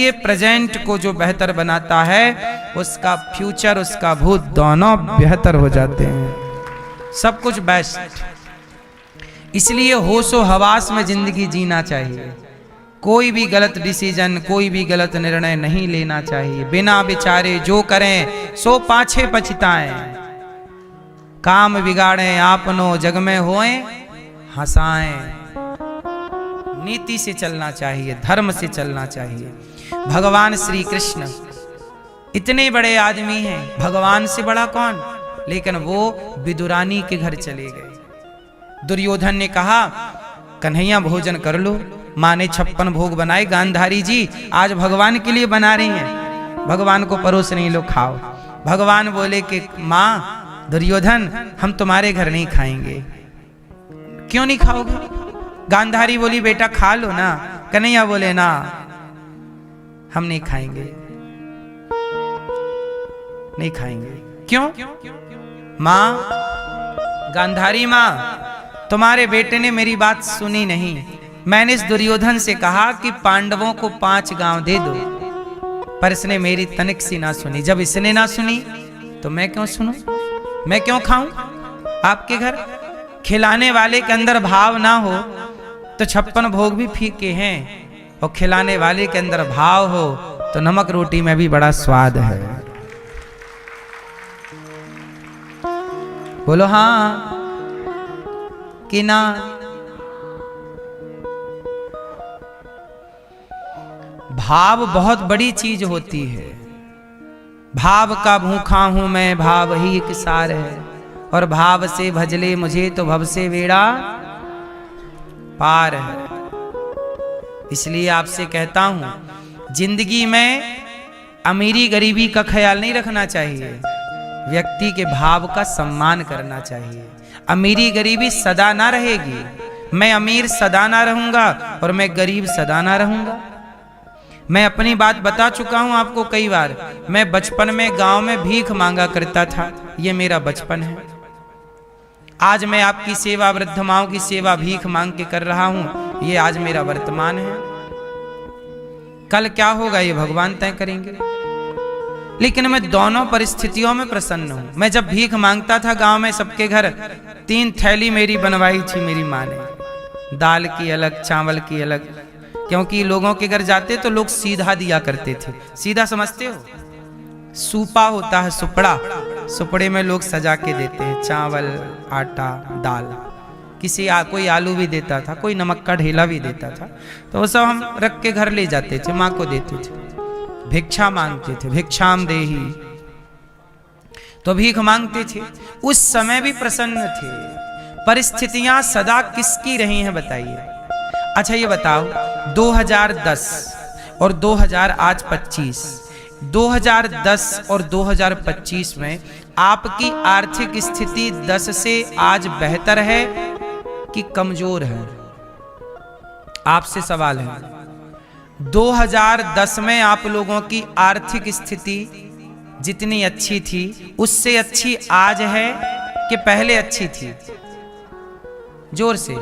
ये प्रेजेंट को जो बेहतर बनाता है उसका फ्यूचर, उसका भूत दोनों बेहतर हो जाते हैं, सब कुछ बेस्ट। इसलिए होशो हवास में जिंदगी जीना चाहिए। कोई भी गलत डिसीजन, कोई भी गलत निर्णय नहीं लेना चाहिए। बिना विचारे जो करें सो पाछे पछताएं। काम बिगाड़े आपनो जग में होए हंसाएं। नीति से चलना चाहिए, धर्म से चलना चाहिए। भगवान श्री कृष्ण इतने बड़े आदमी हैं, भगवान से बड़ा कौन, लेकिन वो विदुरानी के घर चले गए। दुर्योधन ने कहा कन्हैया भोजन कर लो। माँ ने 56 भोग बनाए। गांधारी जी आज भगवान के लिए बना रही हैं, भगवान को परोस नहीं लो, खाओ। भगवान बोले कि माँ दुर्योधन हम तुम्हारे घर नहीं खाएंगे। क्यों नहीं खाओगे? गांधारी बोली बेटा खा लो ना। कन्हैया बोले ना हम नहीं खाएंगे, नहीं खाएंगे। क्यों? माँ, गांधारी माँ, तुम्हारे बेटे ने मेरी बात सुनी नहीं। मैंने इस दुर्योधन से कहा कि पांडवों को 5 गांव दे दो, पर इसने मेरी तनिक सी ना सुनी। जब इसने ना सुनी तो मैं क्यों सुनूं, मैं क्यों खाऊं आपके घर? खिलाने वाले के अंदर भाव ना हो तो 56 भोग भी फीके हैं, और खिलाने वाले के अंदर भाव हो तो नमक रोटी में भी बड़ा स्वाद है। बोलो हाँ कि ना? भाव बहुत बड़ी चीज होती है। भाव का भूखा हूं मैं, भाव ही एक सार है, और भाव से भजले मुझे तो भव से बेड़ा पार है। इसलिए आपसे कहता हूं जिंदगी में अमीरी गरीबी का ख्याल नहीं रखना चाहिए, व्यक्ति के भाव का सम्मान करना चाहिए। अमीरी गरीबी सदा ना रहेगी, मैं अमीर सदा ना रहूंगा और मैं गरीब सदा ना रहूंगा। मैं अपनी बात बता चुका हूं आपको कई बार। मैं बचपन में गांव में भीख मांगा करता था, ये मेरा बचपन है। आज मैं आपकी सेवा, वृद्ध माओं की सेवा भीख मांग के कर रहा हूं, ये आज मेरा वर्तमान है। कल क्या होगा ये भगवान तय करेंगे। लेकिन मैं दोनों परिस्थितियों में प्रसन्न हूं। मैं जब भीख मांगता था गांव में सबके घर, 3 थैली मेरी बनवाई थी मेरी माँ ने, दाल की अलग, चावल की अलग, क्योंकि लोगों के घर जाते तो लोग सीधा दिया करते थे। सीधा समझते हो? सूपा होता है, सुपड़ा, सुपड़े में लोग सजा के देते हैं, चावल, आटा, दाल। किसी कोई आलू भी देता था, कोई नमक का ढेला भी देता था, तो वो सब हम रख के घर ले जाते थे, माँ को देते थे। भिक्षा मांगते थे, भिक्षाम देही, तो भीख मांगते थे। उस समय भी प्रसन्न थे। परिस्थितियां सदा किसकी रही हैं बताइए? अच्छा ये बताओ, 2010 और 2025, 2010 और 2025 में आपकी आर्थिक स्थिति 10 से आज बेहतर है कि कमजोर है? आपसे सवाल है। 2010 में आप लोगों की आर्थिक स्थिति जितनी अच्छी थी उससे अच्छी आज है कि पहले अच्छी थी? जोर से।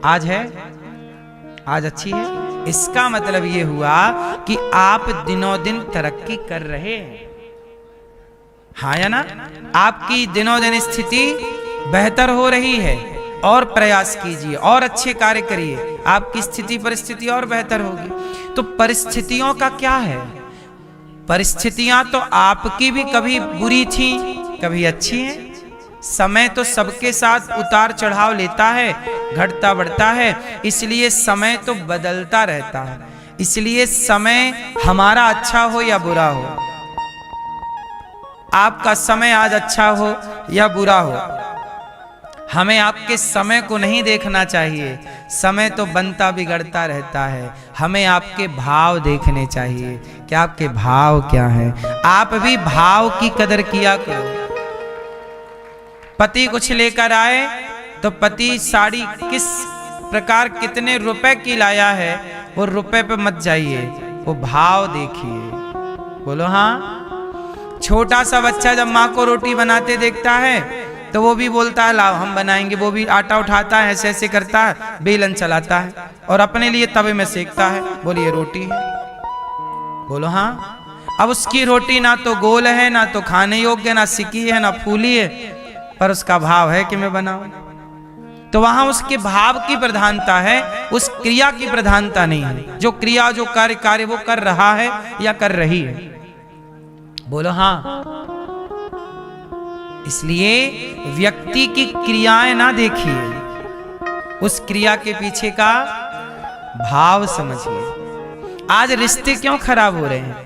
आज है? आज अच्छी है। इसका मतलब ये हुआ कि आप दिनों दिन तरक्की कर रहे हैं। हाँ या ना? आपकी दिनों दिन स्थिति बेहतर हो रही है, और प्रयास कीजिए और अच्छे कार्य करिए, आपकी स्थिति परिस्थिति और बेहतर होगी। तो परिस्थितियों का क्या है? परिस्थितियां तो आपकी भी कभी बुरी थी, कभी अच्छी हैं। समय तो सबके साथ उतार चढ़ाव लेता है, घटता बढ़ता है, इसलिए समय तो बदलता रहता है। इसलिए समय हमारा अच्छा हो या बुरा हो, आपका समय आज अच्छा हो या बुरा हो, हमें आपके समय को नहीं देखना चाहिए। समय तो बनता बिगड़ता रहता है, हमें आपके भाव देखने चाहिए कि आपके भाव क्या हैं। आप भी भाव की कदर किया करो। पति कुछ लेकर आए तो पति साड़ी किस प्रकार कितने रुपए की लाया है, वो रुपए पे मत जाइए, वो भाव देखिए। बोलो हाँ। छोटा सा बच्चा जब माँ को रोटी बनाते देखता है तो वो भी बोलता है लाओ हम बनाएंगे। वो भी आटा उठाता है, ऐसे ऐसे करता है, बेलन चलाता है और अपने लिए तवे में सेकता है। बोलिए रोटी है? बोलो हाँ। अब उसकी रोटी ना तो गोल है, ना तो खाने योग्य, ना सिकी है, ना फूली है, पर उसका भाव है कि मैं बनाऊं। तो वहां उसके भाव की प्रधानता है, उस क्रिया की प्रधानता नहीं है। जो क्रिया, जो कार्य वो कर रहा है या कर रही है। बोलो हाँ। इसलिए व्यक्ति की क्रियाएं ना देखिए, उस क्रिया के पीछे का भाव समझिए। आज रिश्ते क्यों खराब हो रहे हैं?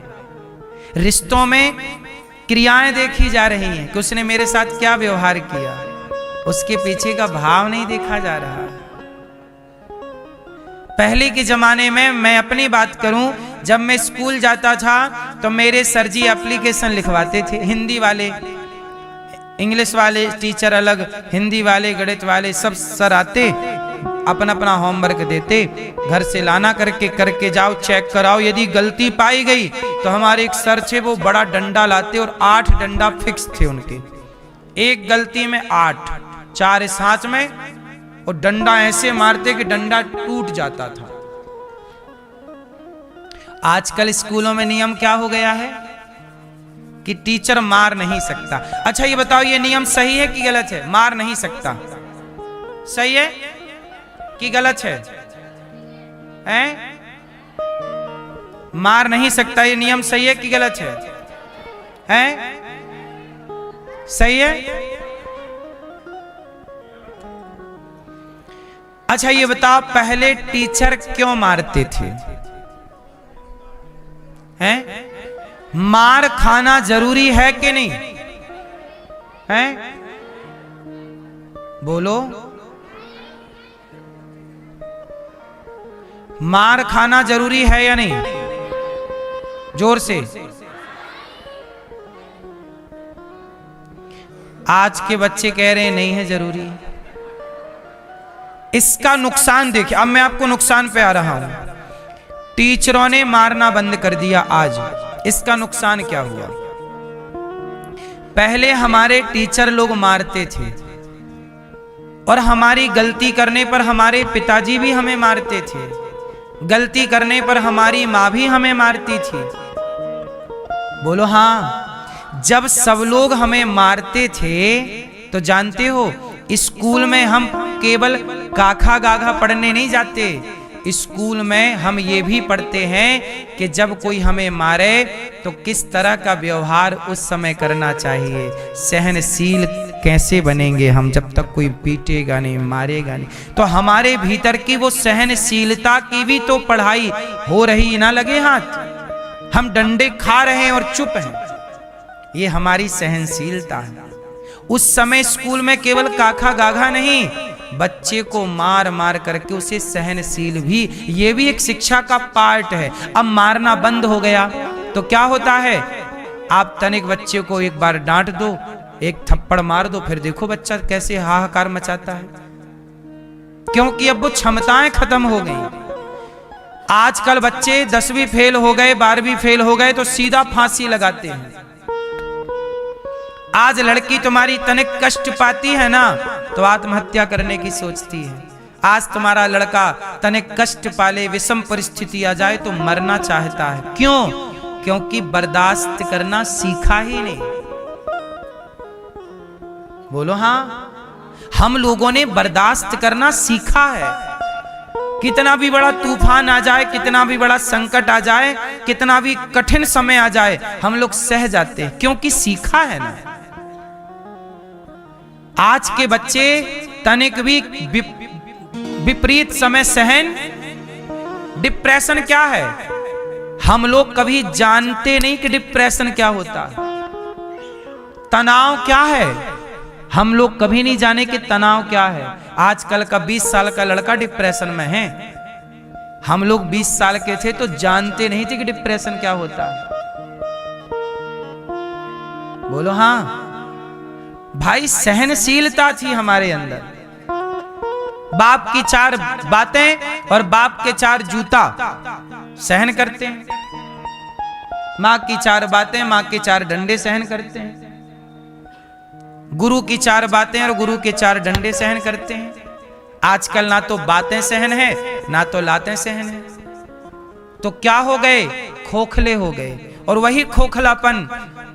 रिश्तों में क्रियाएं देखी जा रही हैं कि उसने मेरे साथ क्या व्यवहार किया, उसके पीछे का भाव नहीं देखा जा रहा। पहले के जमाने में, मैं अपनी बात करूं, जब मैं स्कूल जाता था तो मेरे सर जी एप्लीकेशन लिखवाते थे। हिंदी वाले, इंग्लिश वाले टीचर अलग, हिंदी वाले, गणित वाले, सब सर आते, अपना अपना होमवर्क देते, घर से लाना करके जाओ, चेक कराओ। यदि गलती पाई गई तो हमारे एक सर थे, वो बड़ा डंडा लाते और 8 डंडा फिक्स थे उनके। एक गलती में 8, 4 इस हाथ में, और डंडा ऐसे मारते कि डंडा टूट जाता था। आजकल स्कूलों में नियम क्या हो गया है कि टीचर मार नहीं सकता। अच्छा ये बताओ, ये नियम सही है कि गलत है? मार नहीं सकता सही है कि गलत है? हैं? मार नहीं सकता, ये नियम सही है कि गलत है? हैं? सही है? अच्छा ये बताओ, पहले टीचर क्यों मारते थे? हैं? मार खाना जरूरी है कि नहीं? हैं? बोलो। मार खाना जरूरी है या नहीं? जोर से। आज के बच्चे कह रहे हैं नहीं है जरूरी। इसका नुकसान देखिए। अब मैं आपको नुकसान पे आ रहा हूं। टीचरों ने मारना बंद कर दिया आज। इसका नुकसान क्या हुआ? पहले हमारे टीचर लोग मारते थे और हमारी गलती करने पर हमारे पिताजी भी हमें मारते थे, गलती करने पर हमारी माँ भी हमें मारती थी। बोलो हाँ। जब सब लोग हमें मारते थे तो जानते हो, स्कूल में हम केवल काखा गाघा पढ़ने नहीं जाते, स्कूल में हम ये भी पढ़ते हैं कि जब कोई हमें मारे तो किस तरह का व्यवहार उस समय करना चाहिए, सहनशील कैसे बनेंगे हम जब तक कोई पीटेगा नहीं, मारेगा नहीं। तो हमारे भीतर की वो सहनशीलता की भी तो पढ़ाई हो रही ना लगे हाथ। हम डंडे खा रहे हैं और चुप हैं, ये हमारी सहनशीलता है। उस समय स्कूल में केवल काखा गाघा नहीं, बच्चे को मार मार करके उसे सहनशील भी, ये भी एक शिक्षा का पार्ट है। अब मारना बंद हो गया तो क्या होता है? आप तनिक बच्चे को एक बार डांट दो, एक थप्पड़ मार दो, फिर देखो बच्चा कैसे हाहाकार मचाता है, क्योंकि अब वो क्षमताएं खत्म हो गई। आजकल बच्चे 10वीं फेल हो गए, 12वीं फेल हो गए तो सीधा फांसी लगाते हैं। आज लड़की तुम्हारी तनिक कष्ट पाती है ना तो आत्महत्या करने की सोचती है। आज तुम्हारा लड़का तनिक कष्ट पाले, विषम परिस्थिति आ जाए तो मरना चाहता है। क्यों? क्योंकि बर्दाश्त करना सीखा ही नहीं। बोलो हाँ। हम लोगों ने बर्दाश्त करना सीखा है। कितना भी बड़ा तूफान आ जाए, कितना भी बड़ा संकट आ जाए, कितना भी कठिन समय आ जाए, हम लोग सह जाते हैं क्योंकि सीखा है ना। आज के बच्चे तनिक भी विपरीत समय सहन, डिप्रेशन क्या है? हम लोग कभी जानते नहीं कि डिप्रेशन क्या होता, तनाव क्या है, हम लोग कभी नहीं जाने कि तनाव क्या है। आजकल का 20 साल का लड़का डिप्रेशन में है। हम लोग 20 साल के थे तो जानते नहीं थे कि डिप्रेशन क्या होता। बोलो हाँ। भाई सहनशीलता थी हमारे अंदर। बाप की 4 बातें और बाप के 4 जूता सहन करते हैं, माँ की 4 बातें, माँ के 4 डंडे सहन करते हैं। गुरु की 4 बातें और गुरु के 4 डंडे सहन करते हैं। आजकल ना तो बातें सहन है ना तो लातें सहन है, तो क्या हो गए, खोखले हो गए। और वही खोखलापन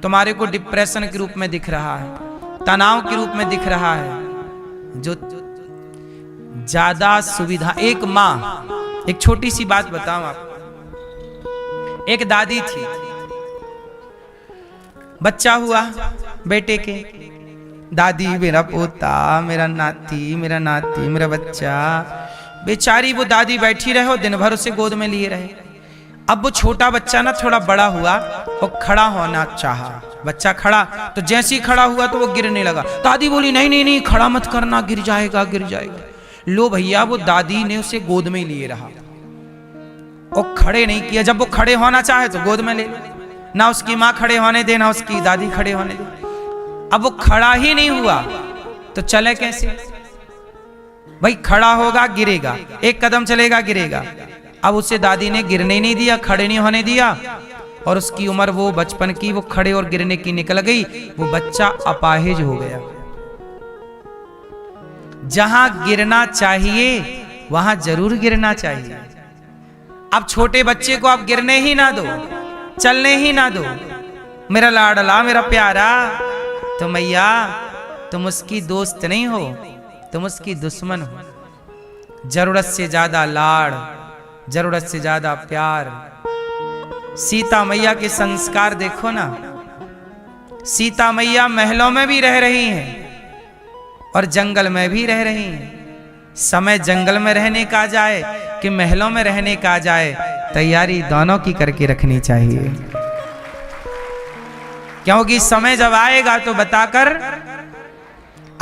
तुम्हारे को डिप्रेशन के रूप में दिख रहा है, तनाव के रूप में दिख रहा है। जो ज्यादा सुविधा, एक माँ, एक छोटी सी बात बताऊं आपको। एक दादी थी, बच्चा हुआ बेटे के, दादी मेरा पोता, मेरा नाती, मेरा नाती, मेरा बच्चा, बेचारी वो दादी बैठी रहे और दिन भर उसे गोद में लिए रहे। अब वो छोटा बच्चा ना थोड़ा बड़ा हुआ और खड़ा होना चाहा। बच्चा खड़ा, तो जैसे ही खड़ा हुआ तो वो गिरने लगा। दादी बोली नहीं नहीं नहीं, खड़ा मत करना, गिर जाएगा गिर जाएगा। लो भैया, वो दादी ने उसे गोद में लिए रहा और खड़े नहीं किया। जब वो खड़े होना चाहे तो गोद में ले, ना उसकी माँ खड़े होने दे ना उसकी दादी खड़े होने दे। अब वो खड़ा ही नहीं हुआ तो चले कैसे भाई? खड़ा होगा गिरेगा, एक कदम चलेगा गिरेगा। अब उसे दादी ने गिरने नहीं दिया, खड़े नहीं होने दिया, और उसकी उम्र वो बचपन की, वो खड़े और गिरने की निकल गई। वो बच्चा अपाहिज हो गया। जहां गिरना चाहिए वहां जरूर गिरना चाहिए। अब छोटे बच्चे को आप गिरने ही ना दो, चलने ही ना दो। मेरा लाडला, मेरा प्यारा, तो मैया तुम उसकी दोस्त नहीं हो, तुम उसकी दुश्मन हो। जरूरत से ज्यादा लाड़, जरूरत से ज्यादा प्यार। सीता मैया के संस्कार देखो ना। सीता मैया महलों में भी रह रही हैं और जंगल में भी रह रही हैं। समय जंगल में रहने का जाए कि महलों में रहने का जाए, तैयारी दोनों की करके रखनी चाहिए, क्योंकि समय जब आएगा तो बताकर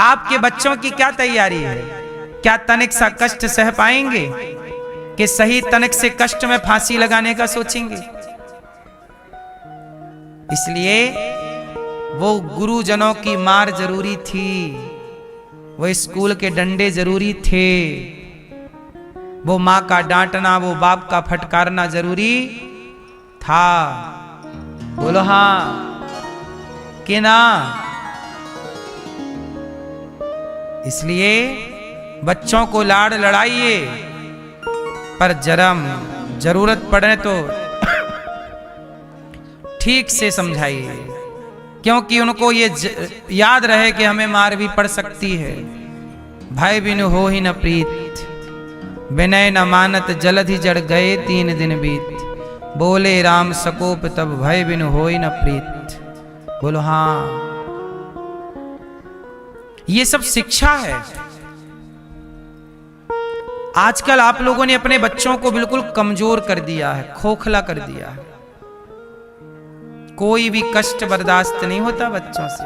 आपके बच्चों की क्या तैयारी है। क्या तनिक सा कष्ट सह पाएंगे कि सही तनिक से कष्ट में फांसी लगाने का सोचेंगे? इसलिए वो गुरुजनों की मार जरूरी थी, वो स्कूल के डंडे जरूरी थे, वो माँ का डांटना, वो बाप का फटकारना जरूरी था। बोलो हाँ कि ना? इसलिए बच्चों को लाड़ लड़ाइए, पर जरूरत पड़े तो ठीक से समझाइए, क्योंकि उनको ये याद रहे कि हमें मार भी पड़ सकती है। भाई बिनु हो ही न प्रीत, विनय न मानत जलधि जड़ गए 3 दिन बीत। बोले राम सकोप तब भय बिनु हो ही न प्रीत। बोलो हाँ। ये सब शिक्षा है। आजकल आप लोगों ने अपने बच्चों को बिल्कुल कमजोर कर दिया है, खोखला कर दिया है। कोई भी कष्ट बर्दाश्त नहीं होता बच्चों से,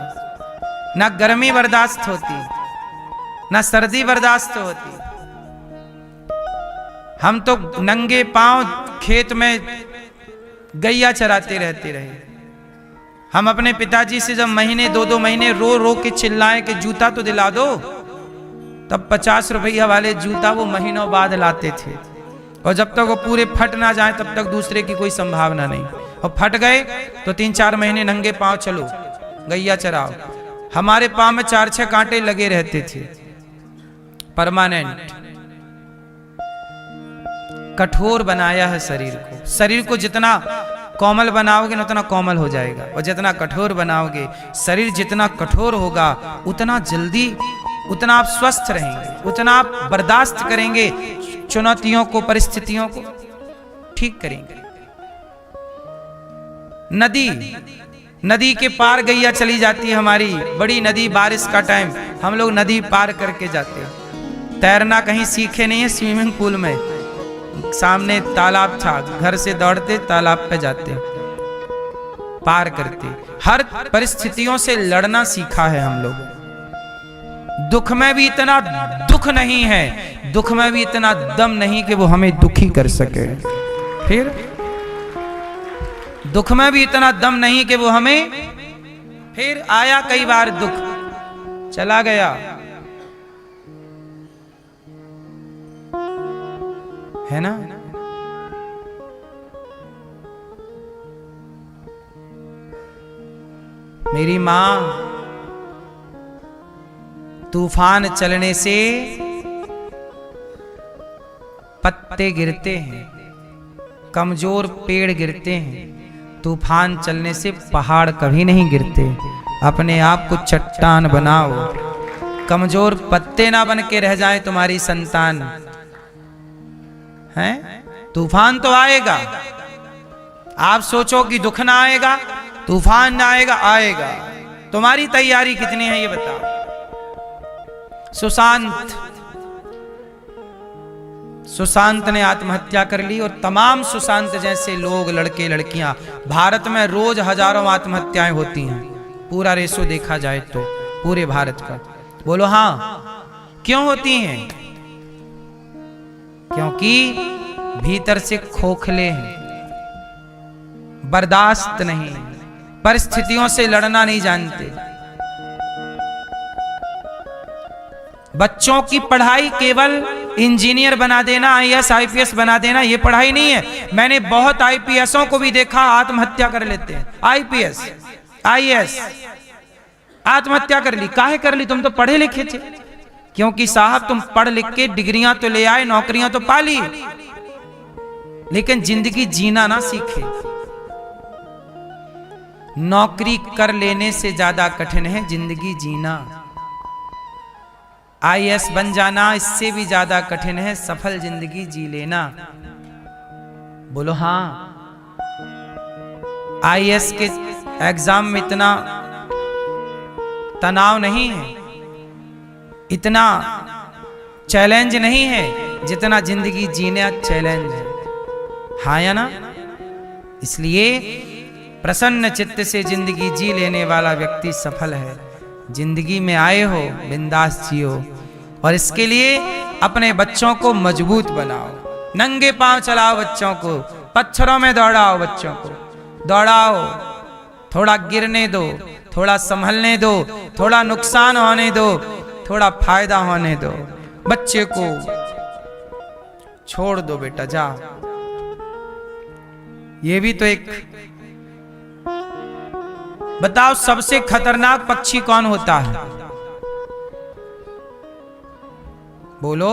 ना गर्मी बर्दाश्त होती, ना सर्दी बर्दाश्त होती। हम तो नंगे पांव खेत में गैया चराते रहते रहे। हम अपने पिताजी से जब महीने 2-2 महीने रो रो के चिल्लाए कि जूता तो दिला दो, तब 50 रुपया वाले जूता वो महीनों बाद लाते थे, और जब तक वो पूरे फट ना जाए तब तक दूसरे की कोई संभावना नहीं। और फट गए तो 3-4 महीने नंगे पांव चलो गैया चराओ। हमारे पांव में 4-6 कांटे लगे रहते थे परमानेंट। कठोर बनाया है शरीर को। शरीर को जितना कोमल बनाओगे उतना कोमल हो जाएगा, और जितना कठोर बनाओगे, शरीर जितना कठोर होगा उतना जल्दी, उतना आप स्वस्थ रहेंगे, उतना आप बर्दाश्त करेंगे चुनौतियों को, परिस्थितियों को ठीक करेंगे। नदी के पार गैया चली जाती है हमारी, बड़ी नदी, बारिश का टाइम, हम लोग नदी पार करके जाते हैं। तैरना कहीं सीखे नहीं है, स्विमिंग पूल में सामने तालाब था, घर से दौड़ते तालाब पे जाते, पार करते। हर परिस्थितियों से लड़ना सीखा है हम लोग। दुख में भी इतना दुख नहीं है, दुख में भी इतना दम नहीं कि वो हमें दुखी कर सके। फिर दुख में भी इतना दम नहीं कि वो हमें, फिर आया कई बार दुख, चला गया, है ना? मेरी माँ तूफान चलने से पत्ते गिरते हैं, कमजोर पेड़ गिरते हैं, तूफान चलने से पहाड़ कभी नहीं गिरते। अपने आप को चट्टान बनाओ, कमजोर पत्ते ना बन के रह जाए तुम्हारी संतान। हैं? तूफान तो आएगा, आप सोचो कि दुख ना आएगा, तूफान ना आएगा, आएगा। तुम्हारी तैयारी कितनी है ये बताओ। सुशांत ने आत्महत्या कर ली और तमाम सुशांत जैसे लोग, लड़के लड़कियां, भारत में रोज हजारों आत्महत्याएं होती हैं। पूरा रेशो देखा जाए तो पूरे भारत का। बोलो हाँ, क्यों होती हैं? क्योंकि भीतर से खोखले हैं, बर्दाश्त नहीं, परिस्थितियों से लड़ना नहीं जानते। बच्चों की पढ़ाई केवल इंजीनियर बना देना, आईएएस आईपीएस बना देना, ये पढ़ाई नहीं है। मैंने बहुत आईपीएसों को भी देखा आत्महत्या कर लेते हैं। आईपीएस आईएएस आत्महत्या कर ली। काहे कर ली? तुम तो पढ़े लिखे थे। क्योंकि साहब तुम पढ़ लिख के डिग्रियां तो ले आए, नौकरियां तो पा ली, लेकिन जिंदगी जीना ना सीखे। नौकरी कर लेने से ज्यादा कठिन है जिंदगी जीना। आईएएस बन जाना इससे भी ज्यादा कठिन है सफल जिंदगी जी लेना। बोलो हाँ। आईएएस के एग्जाम में इतना तनाव नहीं है, इतना चैलेंज नहीं है जितना जिंदगी जीने चैलेंज है। हाँ या ना? इसलिए प्रसन्न चित्त से जिंदगी जी लेने वाला व्यक्ति सफल है। जिंदगी में आए हो, बिंदास जियो, और इसके लिए अपने बच्चों को मजबूत बनाओ। नंगे पांव चलाओ बच्चों को, पत्थरों में दौड़ाओ बच्चों को, दौड़ाओ, थोड़ा गिरने दो, थोड़ा संभलने दो, थोड़ा नुकसान होने दो, थोड़ा फायदा होने दो। बच्चे को छोड़ दो, बेटा जा। ये भी तो एक बताओ, सबसे खतरनाक पक्षी कौन होता है? बोलो,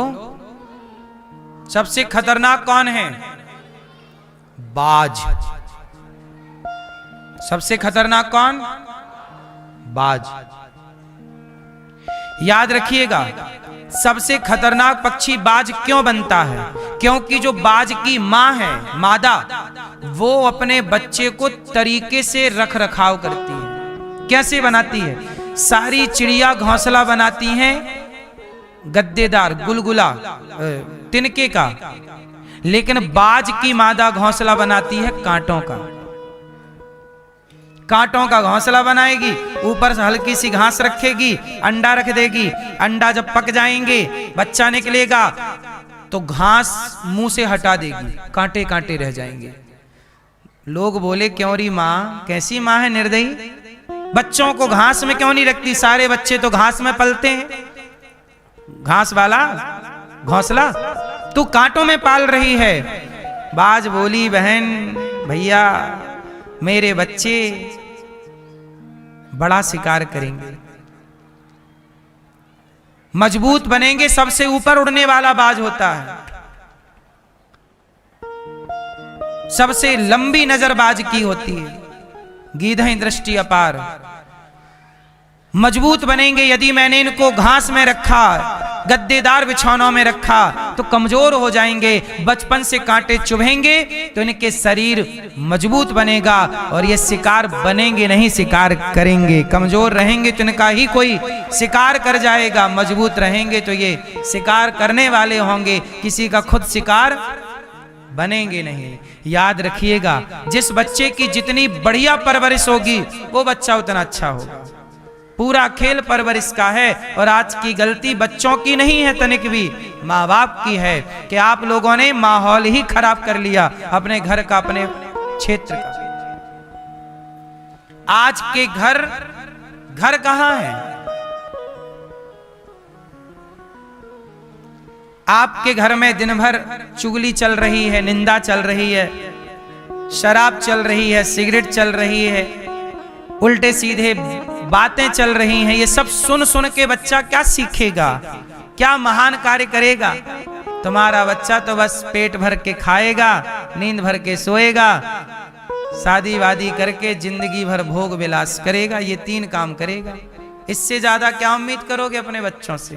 सबसे खतरनाक कौन है? बाज। सबसे खतरनाक कौन? बाज। याद रखिएगा, सबसे खतरनाक पक्षी बाज क्यों बनता है? क्योंकि जो बाज की मां है, मादा, वो अपने बच्चे को तरीके से रख रखाव करती है। कैसे बनाती है? सारी चिड़िया घोंसला बनाती हैं गद्देदार, गुलगुला, तिनके का, लेकिन बाज की मादा घोंसला बनाती है कांटों का। कांटों का घोंसला बनाएगी, ऊपर से हल्की सी घास रखेगी, अंडा रख देगी। अंडा जब पक जाएंगे, बच्चा निकलेगा तो घास मुंह से हटा देगी, कांटे कांटे रह जाएंगे। लोग बोले क्यों री माँ, कैसी माँ है निर्दयी, बच्चों को घास में क्यों नहीं रखती? सारे बच्चे तो घास में पलते हैं, घास वाला घोंसला तू कांटों में पाल रही है। बाज बोली, बहन भैया मेरे बच्चे बड़ा शिकार करेंगे, मजबूत बनेंगे, सबसे ऊपर उड़ने वाला बाज होता है। सबसे लंबी नजर बाज की होती है, गीधई दृष्टि अपार। मजबूत बनेंगे। यदि मैंने इनको घास में रखा, गद्देदार बिछौनों में रखा, तो कमजोर हो जाएंगे, बचपन से कांटे चुभेंगे, तो इनके शरीर मजबूत बनेगा और ये शिकार बनेंगे नहीं, शिकार करेंगे। कमजोर रहेंगे तो इनका ही कोई शिकार कर जाएगा, मजबूत रहेंगे तो ये शिकार करने वाले होंगे, किसी का खुद शिकार बनेंगे नहीं। याद रखिएगा, जिस बच्चे की जितनी बढ़िया परवरिश होगी वो बच्चा उतना अच्छा होगा। पूरा खेल परवरिश का है। और आज की गलती बच्चों की नहीं है तनिक भी, माँ बाप की है कि आप लोगों ने माहौल ही खराब कर लिया अपने घर का, अपने क्षेत्र का। आज के घर कहां है? आपके घर में दिन भर चुगली चल रही है, निंदा चल रही है, शराब चल रही है, सिगरेट चल रही है, उल्टे सीधे बातें चल रही हैं, ये सब सुन सुन के बच्चा क्या सीखेगा, क्या महान कार्य करेगा। तुम्हारा बच्चा तो बस पेट भर के खाएगा, नींद भर के सोएगा, शादी वादी करके जिंदगी भर भोग विलास करेगा, ये 3 काम करेगा। इससे ज्यादा क्या उम्मीद करोगे अपने बच्चों से।